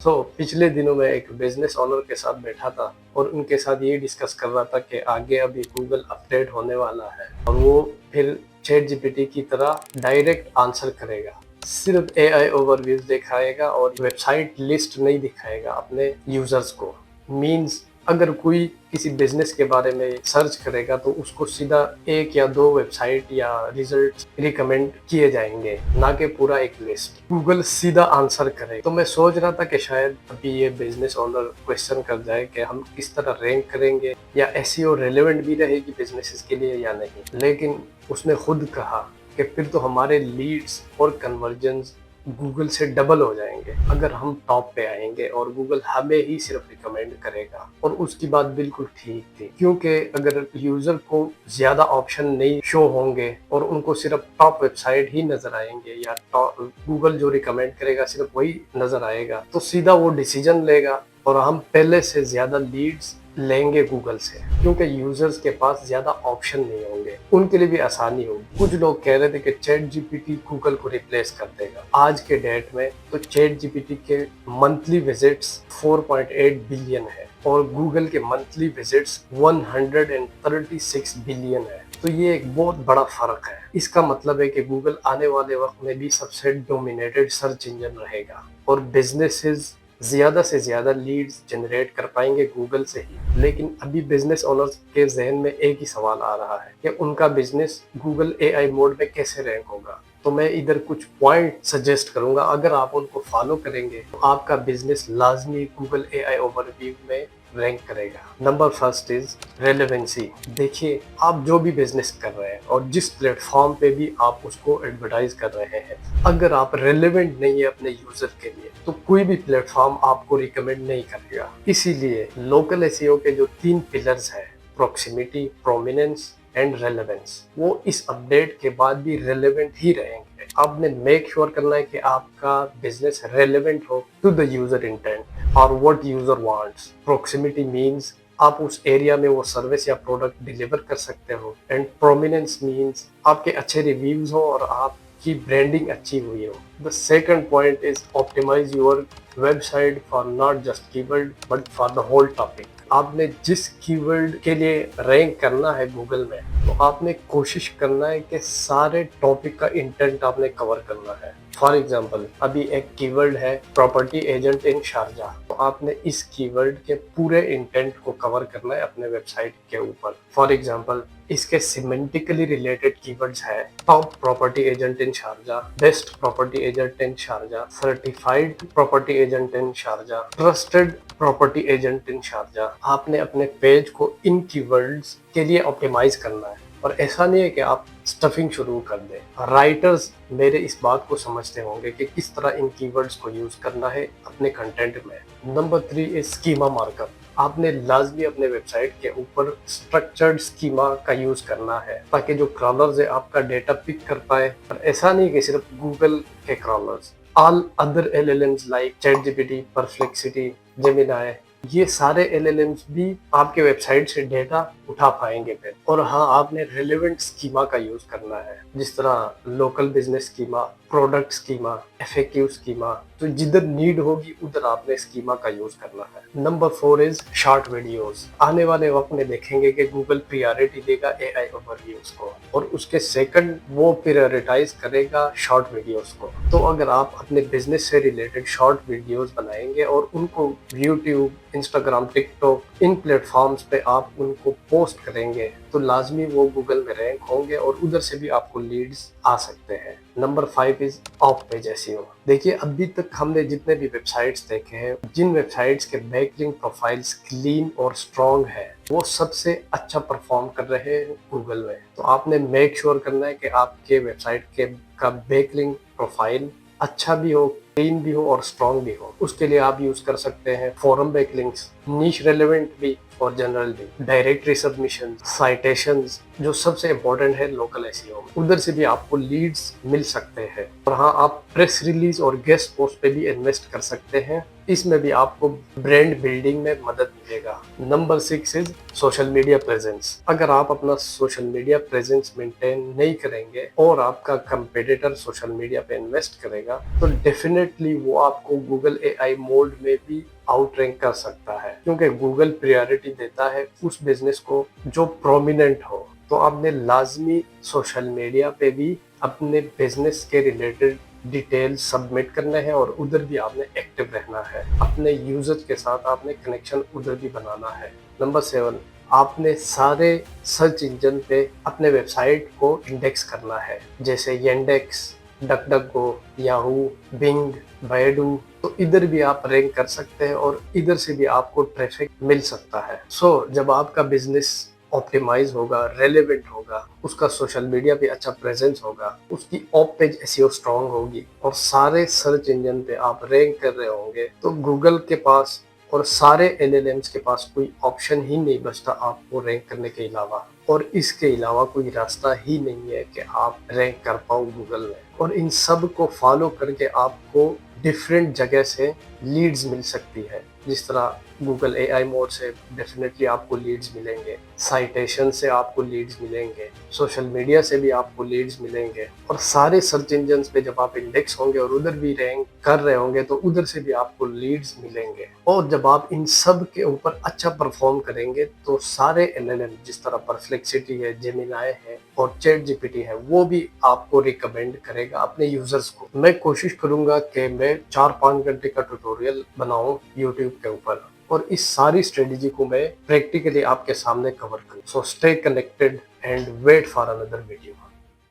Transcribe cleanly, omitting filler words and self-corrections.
पिछले दिनों मैं एक बिजनेस ओनर के साथ बैठा था और उनके साथ ये डिस्कस कर रहा था कि आगे अभी गूगल अपडेट होने वाला है और वो फिर चैट जीपीटी की तरह डायरेक्ट आंसर करेगा। सिर्फ एआई ओवरव्यूज दिखाएगा और वेबसाइट लिस्ट नहीं दिखाएगा अपने यूजर्स को। मींस अगर कोई किसी बिजनेस के बारे में सर्च करेगा तो उसको सीधा एक या दो वेबसाइट या रिजल्ट रिकमेंड किए जाएंगे, ना कि पूरा एक लिस्ट। गूगल सीधा आंसर करे। तो मैं सोच रहा था कि शायद अभी ये बिजनेस ओनर क्वेश्चन कर जाए कि हम किस तरह रैंक करेंगे या एसईओ रेलेवेंट भी रहेगी बिजनेसेस के लिए या नहीं, लेकिन उसने खुद कहा कि फिर तो हमारे लीड्स और कन्वर्जन्स गूगल से डबल हो जाएंगे अगर हम टॉप पे आएंगे और गूगल हमें ही सिर्फ रिकमेंड करेगा। और उसकी बात बिल्कुल ठीक थी, क्योंकि अगर यूजर को ज्यादा ऑप्शन नहीं शो होंगे और उनको सिर्फ टॉप वेबसाइट ही नजर आएंगे या गूगल जो रिकमेंड करेगा सिर्फ वही नजर आएगा, तो सीधा वो डिसीजन लेगा और हम पहले से ज्यादा लीड्स लेंगे गूगल से, क्योंकि यूजर्स के पास ज्यादा ऑप्शन नहीं होंगे, उनके लिए भी आसानी होगी। कुछ लोग कह रहे थे कि चैट जीपीटी गूगल को रिप्लेस कर देगा। आज के डेट में तो चैट जीपीटी के मंथली विजिट्स 4.8 बिलियन है और गूगल के मंथली विजिट्स 136 बिलियन है। तो ये एक बहुत बड़ा फर्क है। इसका मतलब है कि गूगल आने वाले वक्त में भी सबसे डोमिनेटेड सर्च इंजन रहेगा और बिजनेसेस ज्यादा से ज्यादा लीड्स जनरेट कर पाएंगे गूगल से ही। लेकिन अभी बिजनेस ओनर्स के जहन में एक ही सवाल आ रहा है कि उनका बिजनेस गूगल एआई मोड में कैसे रैंक होगा। तो मैं इधर कुछ पॉइंट सजेस्ट करूंगा, अगर आप उनको फॉलो करेंगे तो आपका बिजनेस लाजमी गूगल एआई ओवरव्यू में रैंक करेगा। Number first is relevancy. देखिए, आप जो भी बिजनेस कर रहे हैं और जिस प्लेटफॉर्म पे भी आप उसको एडवर्टाइज कर रहे हैं, अगर आप रेलेवेंट नहीं है अपने यूजर के लिए तो कोई भी प्लेटफॉर्म आपको रिकमेंड नहीं करेगा। इसीलिए लोकल एसईओ के जो 3 पिलर्स हैं, प्रोक्सिमिटी, प्रोमिनेंस एंड रेलेवेंस, वो इस अपडेट के बाद भी रेलेवेंट ही रहेंगे। आपने मेक श्योर करना है कि आपका बिजनेस रेलेवेंट हो टू द यूजर इंटेंट और what user wants. Proximity means आप उस एरिया में वो सर्विस या प्रोडक्ट डिलीवर कर सकते हो, एंड प्रोमिनेंस मींस आपके अच्छे रिव्यूज हो और आपकी ब्रांडिंग अच्छी हुई हो। The second point is optimize your website for not just keyword but for the whole topic. आपने जिस कीवर्ड के लिए रैंक करना है गूगल में, तो आपने कोशिश करना है कि सारे टॉपिक का इंटेंट आपने कवर करना है। फॉर एग्जाम्पल, अभी एक कीवर्ड है प्रॉपर्टी एजेंट इन शारजाह, तो आपने इस कीवर्ड के पूरे इंटेंट को कवर करना है अपने वेबसाइट के ऊपर। फॉर एग्जाम्पल, इसके सिमेंटिकली रिलेटेड कीवर्ड्स है top property agent in Sharjah, best property agent in Sharjah, certified property agent in Sharjah, trusted property agent in Sharjah. आपने अपने पेज को इन कीवर्ड्स के लिए ऑप्टिमाइज करना है और ऐसा नहीं है कि आप स्टफिंग शुरू कर दें। राइटर्स मेरे इस बात को समझते होंगे कि किस तरह इन कीवर्ड्स को यूज करना है अपने कंटेंट में। Number 3 is schema markup. आपने लाजमी अपने वेबसाइट के ऊपर स्ट्रक्चर्ड स्कीमा का यूज करना है ताकि जो क्रॉलर्स है आपका डेटा पिक कर पाए। और ऐसा नहीं कि सिर्फ गूगल के crawlers, all other LLMs like ChatGPT, perplexity, Gemini, ये सारे एलएलएम्स भी आपके वेबसाइट से डेटा उठा पाएंगे फिर। और हाँ, आपने रिलेवेंट स्कीमा का यूज करना है, जिस तरह local business schema, product schema, FAQ schema. तो जिधर नीड होगी उधर आपने स्कीमा का यूज करना है। Number 4 is short videos. आने वाले वक्त में देखेंगे कि गूगल प्रायोरिटी देगा एआई ओवरव्यूज को और उसके सेकंड वो प्रायोरिटाइज करेगा शॉर्ट वीडियोस को। तो अगर आप अपने बिजनेस से रिलेटेड शॉर्ट वीडियोस बनाएंगे और उनको यूट्यूब, इंस्टाग्राम, टिकटॉक, इन प्लेटफॉर्म्स पे आप उनको पोस्ट करेंगे तो लाजमी वो गूगल में रैंक होंगे और उधर से भी आपको लीड्स आ सकते हैं। Number 5 is of page SEO. देखिए, अभी तक हमने जितने भी वेबसाइट्स देखे हैं, जिन वेबसाइट्स के बैकलिंक प्रोफाइल्स क्लीन और स्ट्रॉन्ग है, वो सबसे अच्छा परफॉर्म कर रहे हैं गूगल में। तो आपने मेक श्योर करना है कि आपके वेबसाइट के का बैकलिंक प्रोफाइल अच्छा भी हो, क्लीन भी हो और स्ट्रॉन्ग भी हो। उसके लिए आप यूज कर सकते हैं फोरम बैकलिंक्स, नीश रेलेवेंट भी और जनरल भी, डायरेक्टरी सबमिशन, साइटेशंस, जो सबसे इम्पोर्टेंट है लोकल एसईओ, उधर से भी आपको लीड्स मिल सकते हैं। और हाँ, आप प्रेस रिलीज और गेस्ट पोस्ट पे भी इन्वेस्ट कर सकते हैं इसमें भी आपको ब्रांड बिल्डिंग में मदद मिलेगा। Number 6 is social media presence. अगर आप अपना सोशल मीडिया प्रेजेंस मेंटेन नहीं करेंगे और आपका कंपेटिटर सोशल मीडिया पे इन्वेस्ट करेगा तो डेफिनेटली वो आपको गूगल एआई मोड में भी आउट रैंक कर सकता है, क्योंकि गूगल प्रायोरिटी देता है उस बिजनेस को जो प्रोमिनेंट हो। तो आपने लाजमी सोशल मीडिया पे भी अपने बिजनेस के रिलेटेड डिटेल सबमिट करने हैं और उधर भी आपने एक्टिव रहना है। अपने यूजर्स के साथ आपने कनेक्शन उधर भी बनाना है। नंबर 7, आपने सारे सर्च इंजन पे अपने वेबसाइट को इंडेक्स करना है, जैसे Yandex, DuckDuckGo, Yahoo, Bing, Baidu. तो इधर भी आप रैंक कर सकते हैं और इधर से भी आपको ट्रैफिक मिल सकता है। जब आपका बिजनेस ऑप्टिमाइज होगा, रेलेवेंट होगा, उसका सोशल मीडिया पे अच्छा प्रेजेंस होगा, उसकी ऑफ पेज एसईओ स्ट्रांग होगी और सारे सर्च इंजन पे आप रैंक कर रहे होंगे, तो गूगल के पास और सारे एलएलएम्स के पास कोई ऑप्शन ही नहीं बचता आपको रैंक करने के अलावा। और इसके अलावा कोई रास्ता ही नहीं है कि आप रैंक कर पाओ गूगल में। और इन सब को फॉलो करके आपको डिफरेंट जगह से लीड्स मिल सकती है। जिस तरह गूगल एआई मोड से डेफिनेटली आपको लीड्स मिलेंगे, साइटेशन से आपको लीड्स मिलेंगे, सोशल मीडिया से भी आपको लीड्स मिलेंगे और सारे सर्च इंजन पे जब आप इंडेक्स होंगे और उधर भी रैंक कर रहे होंगे तो उधर से भी आपको लीड्स मिलेंगे। और जब आप इन सब के ऊपर अच्छा परफॉर्म करेंगे तो सारे एलएलएम जिस तरह परप्लेक्सिटी है, जेमिनाई है और चैट जीपीटी है, वो भी आपको रिकमेंड करेगा अपने यूजर्स को। मैं कोशिश करूंगा कि मैं 4-5 घंटे का ट्यूटोरियल बनाऊं यूट्यूब के ऊपर और इस सारी स्ट्रेटेजी को मैं प्रैक्टिकली आपके सामने कवर करूं। So stay connected and wait for another video.